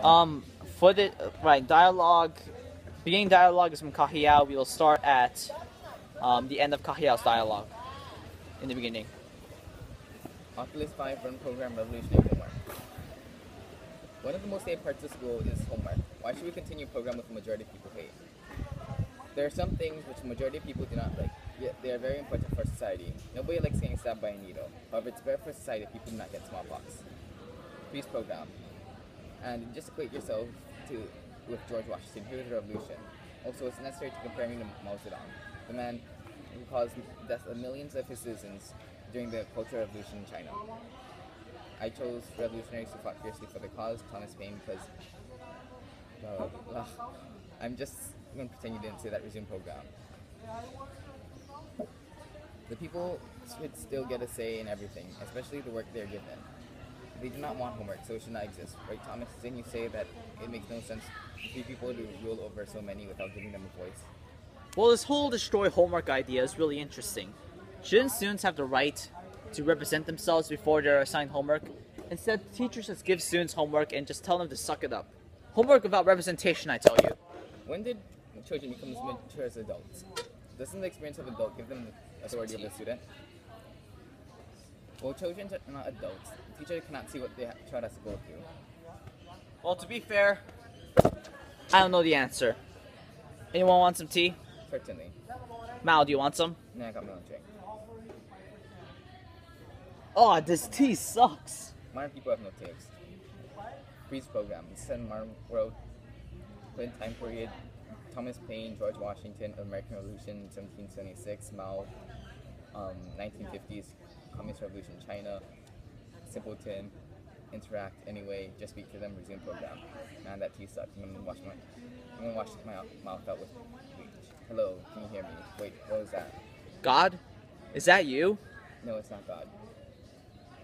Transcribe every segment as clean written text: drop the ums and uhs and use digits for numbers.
Um, for the right dialogue, beginning dialogue is from Kahiao. We will start at the end of Kahiao's dialogue in the beginning. Oculus 5 Run Program Revolutionary Homework. One of the most hated parts of school is homework. Why should we continue a program with the majority of people hate? There are some things which the majority of people do not like, yet they are very important for society. Nobody likes getting stabbed by a needle. However, it's better for society if people do not get smallpox. Peace program. And just equate yourself with George Washington, hero of the revolution. Also, it's necessary to compare him to Mao Zedong, the man who caused the death of millions of his citizens during the Cultural Revolution in China. I chose revolutionaries who fought fiercely for the cause, Thomas Paine, because I'm just going to pretend you didn't say that. Resume program. The people should still get a say in everything, especially the work they're given. They do not want homework, so it should not exist. Right, Thomas? Didn't you say that it makes no sense for 3 people to rule over so many without giving them a voice? Well, this whole destroy homework idea is really interesting. Shouldn't students have the right to represent themselves before they're assigned homework? Instead, teachers just give students homework and just tell them to suck it up. Homework without representation, I tell you. When did children become as mature as adults? Doesn't the experience of an adult give them the authority of a student? Well, children are not adults. The teacher cannot see what the child has to go through. Well, to be fair, I don't know the answer. Anyone want some tea? Certainly. Mal, do you want some? Nah, I got my own drink. Oh, this tea sucks. Modern people have no taste. Freeze program. This is modern world. Put in time period. Thomas Paine, George Washington, American Revolution, 1776, Mao, 1950s, Communist Revolution, China, simpleton, interact anyway, just speak to them, resume program. Man, that tea sucks. I'm gonna wash my mouth out with bleach. Hello, can you hear me? Wait, what was that? God? Is that you? No, it's not God.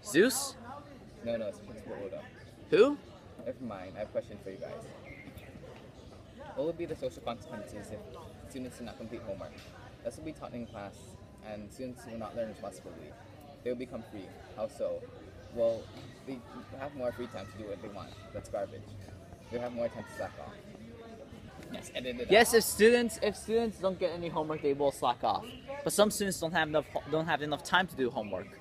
Zeus? No, it's Principal Oda. Who? Never mind, I have a question for you guys. What would be the social consequences if students do not complete homework? This will be taught in class, and students will not learn responsibility. They will become free. How so? Well, they have more free time to do what they want. That's garbage. They have more time to slack off. Yes, edit it Yes, out. if students don't get any homework, they will slack off. But some students don't have enough time to do homework.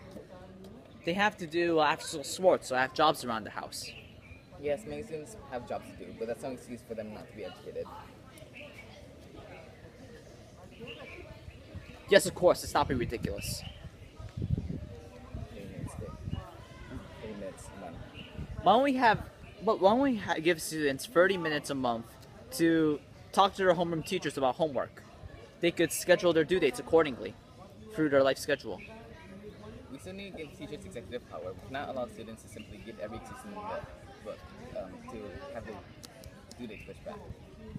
They have to do after-school sports, so have jobs around the house. Yes, many students have jobs to do, but that's no excuse for them not to be educated. Yes, of course. It's not be ridiculous. 3 minutes, 3 minutes, none. Why don't we give students 30 minutes a month to talk to their homeroom teachers about homework? They could schedule their due dates accordingly through their life schedule. We still need to give teachers executive power. We cannot allow students to simply give every excuse in the book to have the due dates pushed back.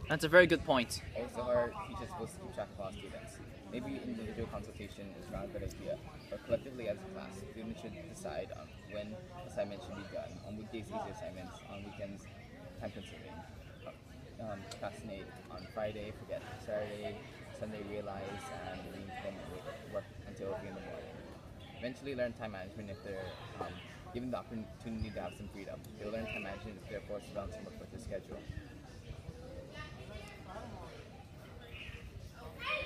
That's a very good point. Also, our teachers supposed to keep track of all students. Maybe individual consultation is not a good idea, but collectively as a class, students should decide on when assignments should be done. On weekdays, easy assignments. On weekends, time-consuming. Procrastinate on Friday, forget Saturday, Sunday, realize, and leave home and work until 3 in the morning. Eventually learn time management if they're given the opportunity to have some freedom. They'll learn time management if they're forced to balance work with their schedule.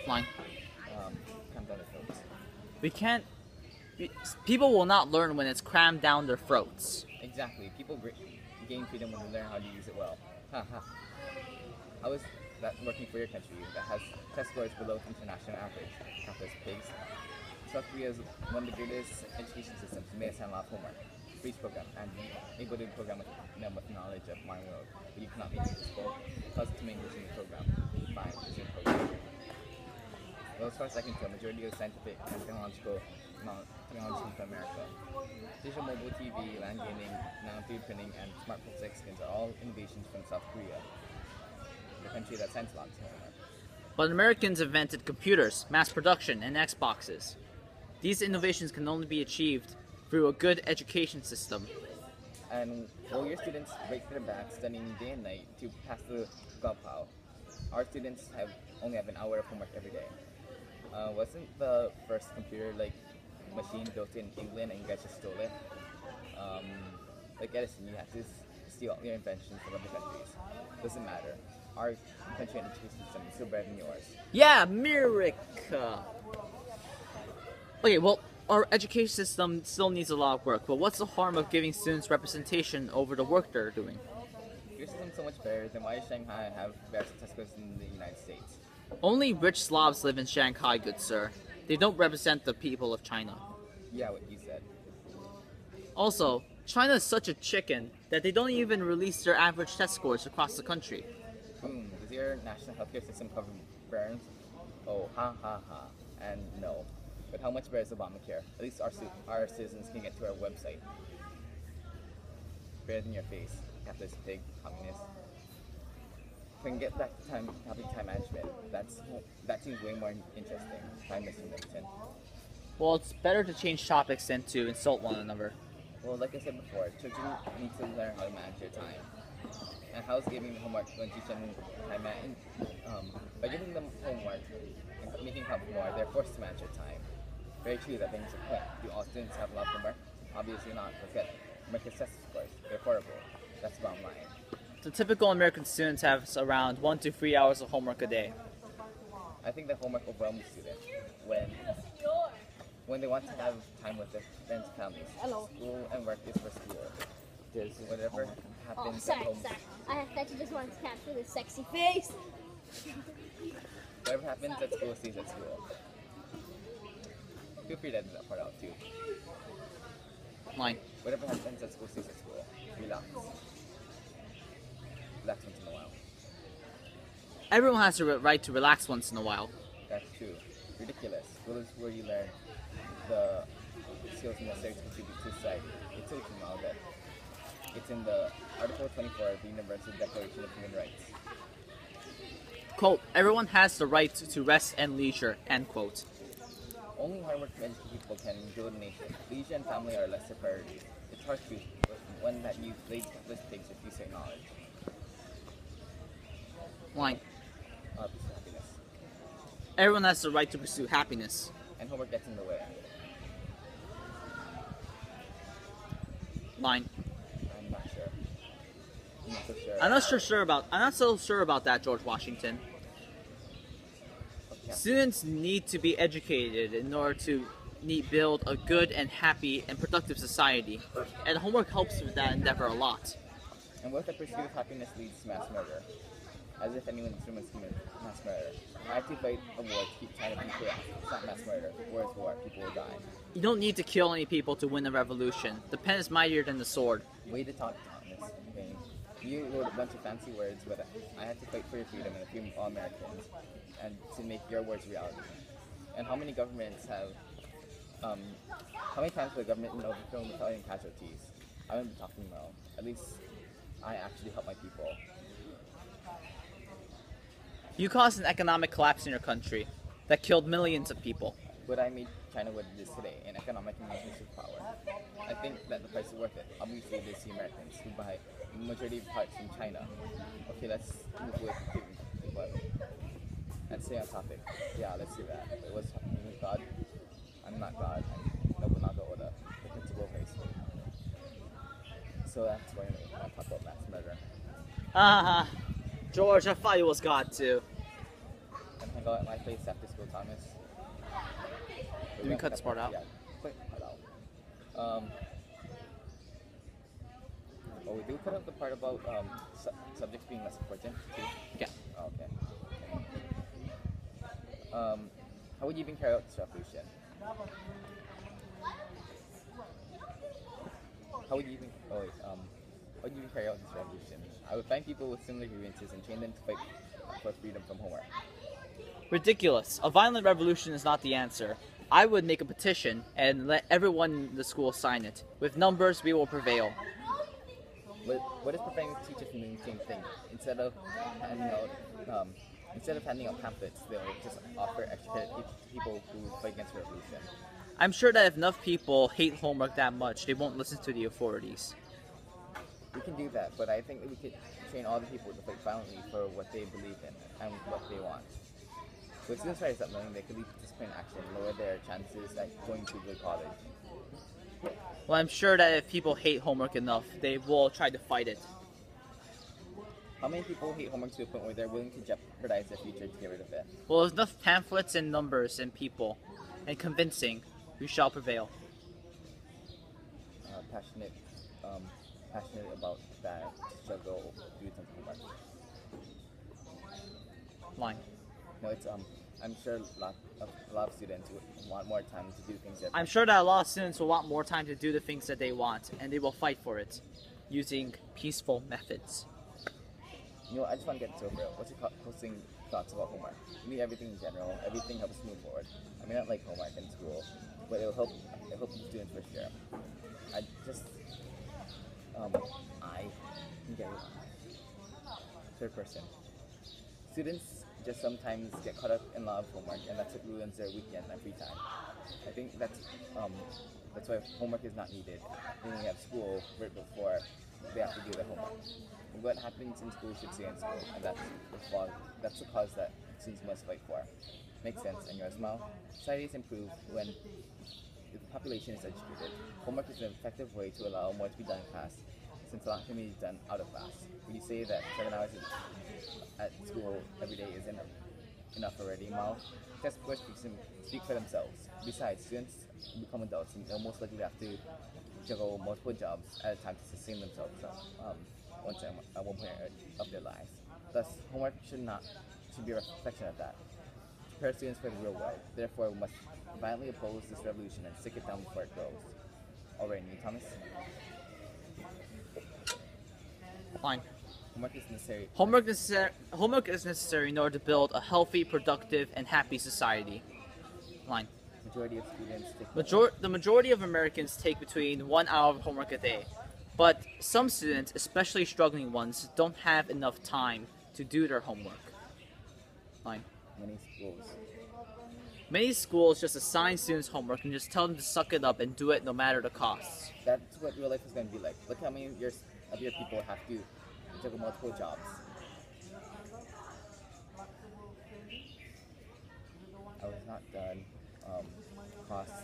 Fine. Come down their throats. We can't. People will not learn when it's crammed down their throats. Exactly. People gain freedom when they learn how to use it well. How is that working for your country that has test scores below international average? Campus pigs. South Korea is one of the greatest education systems. You may assign a lot of homework. Breach program, and you able to do the program with them with knowledge of my world, but you cannot make it useful. Cause to make resume program. Fine, resume program. Well, as far as I can tell, majority of scientific and technology from America. Digital mobile TV, land gaming, nano-3D printing, and smart plastic skins are all innovations from South Korea, the country that sends lots of homework. But Americans invented computers, mass production, and Xboxes. These innovations can only be achieved through a good education system. And while your students break their backs studying day and night to pass the Gaopao, our students only have an hour of homework every day. Wasn't the first computer machine built in England and you guys just stole it? Like Edison, you had to steal your inventions from other countries. Doesn't matter. Our country and education system is still better than yours. Yeah, America. Okay, well, our education system still needs a lot of work, but what's the harm of giving students representation over the work they're doing? Your system's so much better, then why does Shanghai have better success scores in the United States? Only rich Slavs live in Shanghai, good sir. They don't represent the people of China. Yeah, what you said. Also, China is such a chicken that they don't even release their average test scores across the country. Does your national healthcare system cover burns? Oh, ha ha ha. And no. But how much better is Obamacare? At least our citizens can get to our website. Better than your face, capitalist pig, communist. Can get back to time management. That seems way more interesting. Time, Mr. Nixon. Well, it's better to change topics than to insult one another. Well, like I said before, children need to learn how to manage their time. And how's giving them homework going to teach them time management? By giving them homework and making up more, they're forced to manage their time. Very true, that brings a point. Do all students have a lot of homework? Obviously not. Look at America's test scores. They're horrible. That's the bottom line. So typical American students have around 1 to 3 hours of homework a day. I think that homework overwhelms students when they want to have time with their friends and families. Hello. School and work is for school. Whatever happens Oh, at home. sorry. I thought you just wanted to capture this sexy face. Whatever happens at school stays at school. Feel free to edit that part out too. Line. Whatever happens at school stays at school. Relax. Relax once in a while. Everyone has the right to relax once in a while. That's true. Ridiculous. School is where you learn the skills necessary to contribute to society. It's so small that it's in the Article 24 of the Universal Declaration of Human Rights. Quote, everyone has the right to rest and leisure, end quote. Only hardworking educated people can build a nation. Leisure and family are lesser priorities. It's hard to one that you lazy capitalist pigs refuse to acknowledge. Line. Pursue happiness. Everyone has the right to pursue happiness. And homework gets in the way. Line. I'm not sure. I'm not so sure. I'm not so sure about that, George Washington. Okay. Students need to be educated in order to build a good and happy and productive society, and homework helps with that endeavor a lot. And what if the pursuit of happiness leads to mass murder? As if anyone in this room has committed mass murder. I have to fight a war to keep China from chaos. It's not mass murder. War is war. People will die. You don't need to kill any people to win a revolution. The pen is mightier than the sword. Way to talk, Thomas. Okay. You wrote a bunch of fancy words, but I had to fight for your freedom and the freedom of all Americans, and to make your words reality. And how many governments have, how many times has the government overthrown rebellion casualties? I wouldn't be talking well. At least I actually help my people. You caused an economic collapse in your country that killed millions of people. But I made China what it is today, an economic and military superpower. I think that the price is worth it. Obviously, there's the Americans who buy the majority of parts from China. Okay, let's move away from Putin, but let's stay on topic. Yeah, let's do that. But what's happening with God? I'm not God. I'm Nobunaga Oda, the principal of race. So that's why I talk about mass murder. George, I thought you was God too. And hang out at my place after school, Thomas. Did we cut this part out? Yeah, cut out. Oh, we do cut out the part about subjects being less important too. Yeah. Oh, okay. How would you even carry out this revolution? How would you even carry out this revolution? I would find people with similar grievances and train them to fight for freedom from homework. Ridiculous. A violent revolution is not the answer. I would make a petition and let everyone in the school sign it. With numbers, we will prevail. What is preventing teachers from doing the same thing? Instead of handing out pamphlets, they'll just offer extra credit to people who fight against the revolution. I'm sure that if enough people hate homework that much, they won't listen to the authorities. We can do that, but I think that we could train all the people to fight violently for what they believe in and what they want. With students rise up learning, they could lead to disciplinary action, lower their chances at going to good college. Well, I'm sure that if people hate homework enough, they will try to fight it. How many people hate homework to the point where they're willing to jeopardize their future to get rid of it? Well, with enough pamphlets and numbers and people, and convincing, we shall prevail. Passionate, passionate about that struggle due to homework. Line. No, it's I'm sure a lot of students would want more time to do things that I'm sure that a lot of students will want more time to do the things that they want, and they will fight for it, using peaceful methods. You know, I just want to get this over. What's your closing thoughts about homework? I mean, everything in general, everything helps us move forward. I mean, I don't like homework in school, but it'll help the students for sure. I just, I can get it. Third person. Students just sometimes get caught up in a lot of homework, and that's what ruins their weekend and free time. I think that's why homework is not needed. When we have school right before they have to do their homework. What happens in school should stay in school, and that's the cause that students must fight for. Makes sense, and your smile. Societies improve when the population is educated. Homework is an effective way to allow more to be done in class, since a lot can be done out of class. Would you say that 7 hours at school every day isn't enough already, Mal? Test scores speak for themselves. Besides, students become adults and they'll most likely have to juggle multiple jobs at a time to sustain themselves at one point of their lives. Thus, homework should be a reflection of that. Prepare students for the real world. Therefore, we must violently oppose this revolution and stick it down before it grows. Alright, Thomas? Fine. Homework is necessary. Homework is necessary in order to build a healthy, productive, and happy society. Line. Majority of students take The majority of Americans take between 1 hour of homework a day, but some students, especially struggling ones, don't have enough time to do their homework. Line. Many schools just assign students homework and just tell them to suck it up and do it no matter the costs. That's what real life is going to be like. Look how many of your people have to juggle multiple jobs. I was not done. Costs.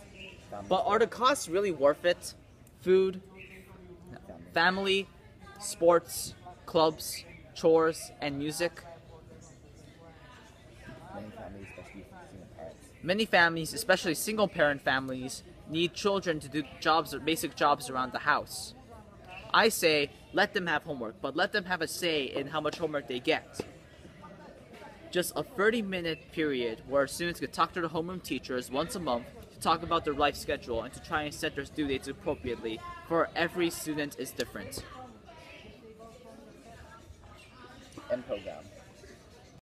But are the costs really worth it? Food, family, sports, clubs, chores, and music? Many families, especially single-parent families, need children to do basic jobs around the house. I say, let them have homework, but let them have a say in how much homework they get. Just a 30-minute period where students could talk to their homeroom teachers once a month to talk about their life schedule and to try and set their due dates appropriately, for every student is different. End program.